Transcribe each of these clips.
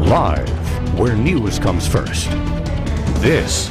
Live, where news comes first. This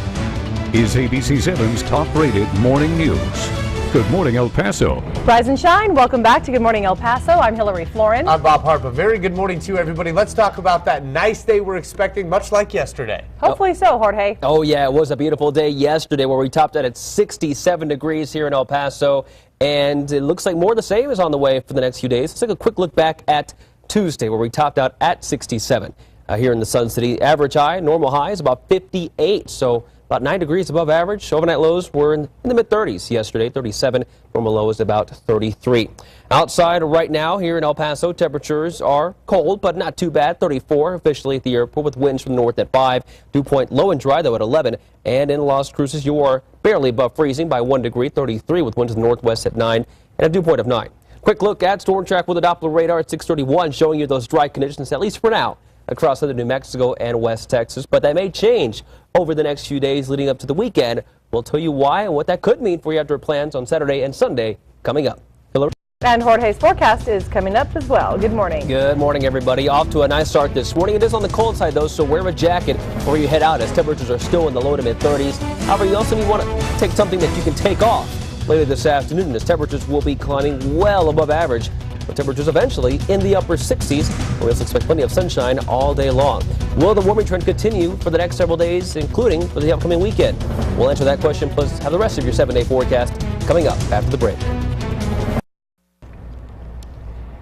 is ABC7's top-rated morning news. Good morning, El Paso. Rise and shine. Welcome back to Good Morning El Paso. I'm Hillary Florin. I'm Bob Harper. Very good morning to you, everybody. Let's talk about that nice day we're expecting, much like yesterday. Hopefully so, Jorge. Oh, yeah, it was a beautiful day yesterday where we topped out at 67 degrees here in El Paso. And it looks like more of the same is on the way for the next few days. Let's take a quick look back at Tuesday where we topped out at 67 here in the Sun City. Average high, normal high is about 58. So about 9 degrees above average. Overnight lows were in the mid-30s yesterday, 37. Normal low is about 33. Outside right now here in El Paso, temperatures are cold, but not too bad. 34 officially at the airport with winds from the north at 5. Dew point low and dry, though, at 11. And in Las Cruces, you are barely above freezing by 1 degree, 33 with winds to the northwest at 9 and a dew point of 9. Quick look at storm track with a Doppler radar at 6:31, showing you those dry conditions, at least for now, across southern New Mexico and West Texas. But that may change over the next few days leading up to the weekend. We'll tell you why and what that could mean for your outdoor plans on Saturday and Sunday coming up. Hillary? And Jorge's forecast is coming up as well. Good morning. Good morning, everybody. Off to a nice start this morning. It is on the cold side, though, so wear a jacket before you head out as temperatures are still in the low to mid-30s. However, you also want to take something that you can take off later this afternoon as temperatures will be climbing well above average, with temperatures eventually in the upper 60s. We also expect plenty of sunshine all day long. Will the warming trend continue for the next several days, including for the upcoming weekend? We'll answer that question, plus have the rest of your 7-day forecast coming up after the break.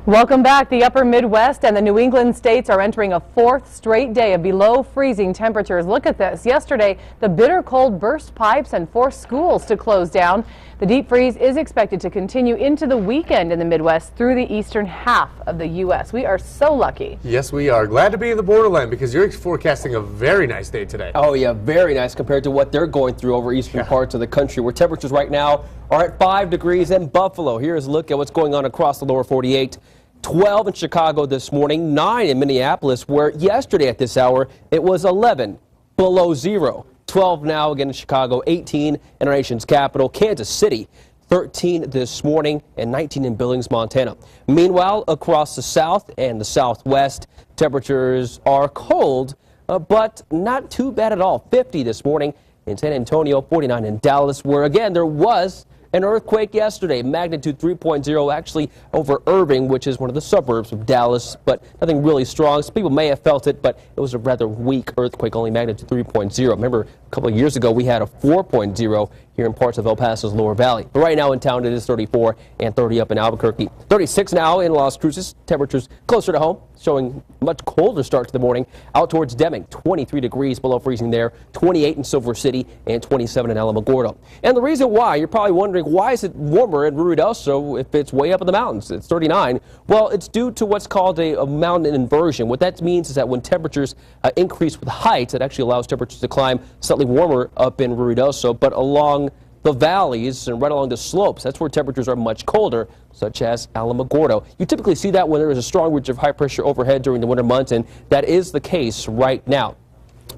Welcome back. The upper Midwest and the New England states are entering a fourth straight day of below freezing temperatures. Look at this. Yesterday, the bitter cold burst pipes and forced schools to close down. The deep freeze is expected to continue into the weekend in the Midwest through the eastern half of the U.S. We are so lucky. Yes, we are. Glad to be in the borderland because you're forecasting a very nice day today. Oh, yeah, very nice compared to what they're going through over eastern parts of the country, where temperatures right now are at 5 degrees in Buffalo. Here's a look at what's going on across the lower 48. 12 in Chicago this morning, 9 in Minneapolis, where yesterday at this hour it was 11 below zero. 12 now again in Chicago, 18 in our nation's capital, Kansas City, 13 this morning, and 19 in Billings, Montana. Meanwhile, across the south and the southwest, temperatures are cold, but not too bad at all. 50 this morning in San Antonio, 49 in Dallas, where again there was an earthquake yesterday, magnitude 3.0, actually over Irving, which is one of the suburbs of Dallas, but nothing really strong. Some people may have felt it, but it was a rather weak earthquake, only magnitude 3.0. Remember, a couple of years ago, we had a 4.0 here in parts of El Paso's lower valley. But right now in town, it is 34 and 30 up in Albuquerque. 36 now in Las Cruces. Temperatures closer to home, showing much colder start to the morning. Out towards Deming, 23 degrees below freezing there, 28 in Silver City, and 27 in Alamogordo. And the reason why, you're probably wondering, why is it warmer in Ruidoso if it's way up in the mountains? It's 39. Well, it's due to what's called a mountain inversion. What that means is that when temperatures increase with height, it actually allows temperatures to climb slightly warmer up in Ruidoso, but along the valleys and right along the slopes, that's where temperatures are much colder, such as Alamogordo. You typically see that when there is a strong ridge of high pressure overhead during the winter months, and that is the case right now.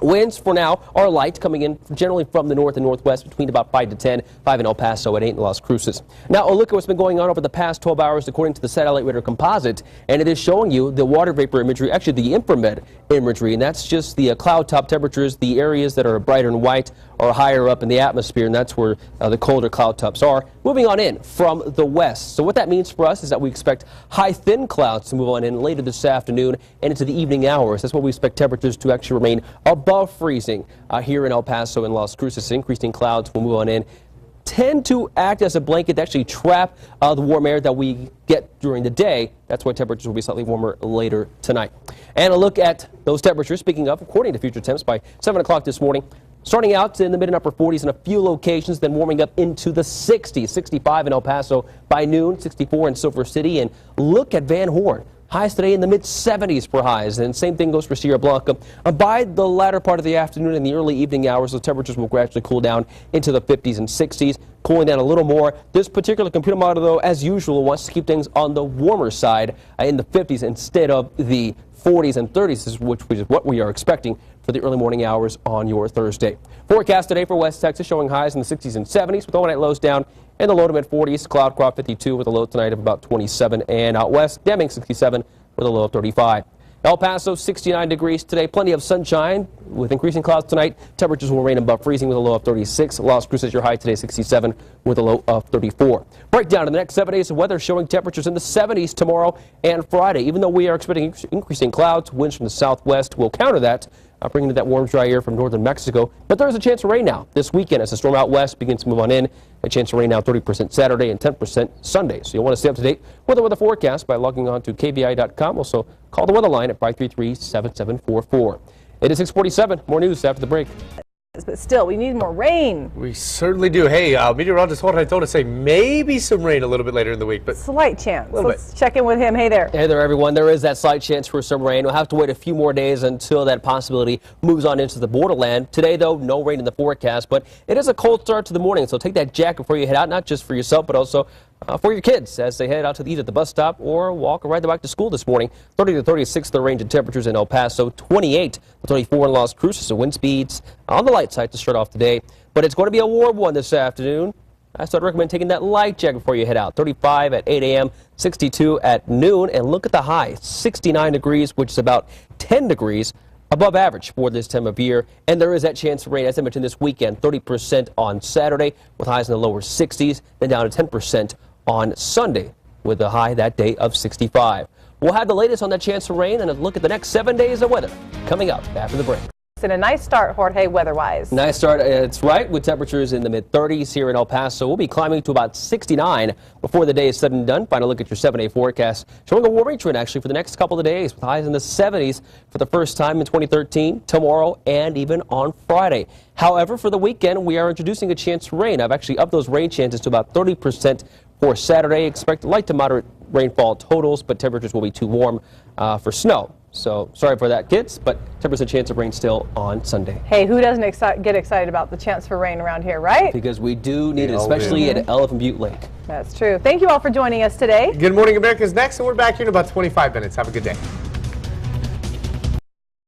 Winds for now are light, coming in generally from the north and northwest between about 5 to 10, 5 in El Paso and 8 in Las Cruces. Now, a look at what's been going on over the past 12 hours according to the satellite radar composite, and it is showing you the water vapor imagery, actually the infrared imagery, and that's just the cloud top temperatures. The areas that are brighter and white are higher up in the atmosphere, and that's where the colder cloud tops are. Moving on in from the west. So what that means for us is that we expect high thin clouds to move on in later this afternoon and into the evening hours. That's what we expect temperatures to actually remain above freezing here in El Paso and Las Cruces. Increasing clouds will move on in, tend to act as a blanket to actually trap the warm air that we get during the day. That's why temperatures will be slightly warmer later tonight. And a look at those temperatures, speaking of, according to future temps by 7 o'clock this morning, starting out in the mid and upper 40s in a few locations, then warming up into the 60s. 65 in El Paso by noon, 64 in Silver City. And look at Van Horn. Highs today in the mid-70s for highs, and same thing goes for Sierra Blanca. By the latter part of the afternoon and the early evening hours, the temperatures will gradually cool down into the 50s and 60s, cooling down a little more. This particular computer model, though, as usual, wants to keep things on the warmer side in the 50s instead of the 40s and 30s, which is what we are expecting for the early morning hours on your Thursday. Forecast today for West Texas showing highs in the 60s and 70s with overnight lows down in the low to mid 40s. Cloud crop 52 with a low tonight of about 27. And out west, Deming 67 with a low of 35. El Paso, 69 degrees today. Plenty of sunshine with increasing clouds tonight. Temperatures will remain above freezing with a low of 36. Las Cruces, your high today, 67 with a low of 34. Breakdown in the next 7 days of weather showing temperatures in the 70s tomorrow and Friday. Even though we are expecting increasing clouds, winds from the southwest will counter that, bringing in that warm, dry air from northern Mexico. But there is a chance of rain now this weekend as the storm out west begins to move on in. A chance of rain now 30% Saturday and 10% Sunday. So you'll want to stay up to date with the weather forecast by logging on to KVI.com. Also, call the weather line at 533-7744. It is 6:47. More news after the break. But still, we need more rain. We certainly do. Hey, meteorologist Jorge Torres say maybe some rain a little bit later in the week, but Slight chance. Little Let's check in with him. Hey there. Hey there, everyone. There is that slight chance for some rain. We'll have to wait a few more days until that possibility moves on into the borderland. Today, though, no rain in the forecast, but it is a cold start to the morning, so take that jacket before you head out, not just for yourself, but also for your kids as they head out to either the bus stop or walk or ride back to school this morning. 30 to 36 the range of temperatures in El Paso, 28 to 24 in Las Cruces. So wind speeds on the light side to start off today, but it's going to be a warm one this afternoon. I would recommend taking that light jacket before you head out. 35 at 8 a.m., 62 at noon, and look at the high, 69 degrees, which is about 10 degrees above average for this time of year. And there is that chance of rain, as I mentioned, this weekend, 30% on Saturday with highs in the lower 60s, then down to 10% on Sunday with a high that day of 65. We'll have the latest on that chance of rain and a look at the next 7 days of weather coming up after the break. And a nice start, Jorge, weather-wise. Nice start, it's right, with temperatures in the mid-30s here in El Paso. We'll be climbing to about 69 before the day is said and done. Final look at your 7-day forecast, showing a warming trend actually for the next couple of days with highs in the 70s for the first time in 2013, tomorrow, and even on Friday. However, for the weekend, we are introducing a chance for rain. I've actually upped those rain chances to about 30% for Saturday. Expect light to moderate rainfall totals, but temperatures will be too warm for snow. So sorry for that, kids, but 10% chance of rain still on Sunday. Hey, who doesn't get excited about the chance for rain around here, right? Because we do need it, especially at Elephant Butte Lake. That's true. Thank you all for joining us today. Good Morning America is next, and we're back here in about 25 minutes. Have a good day.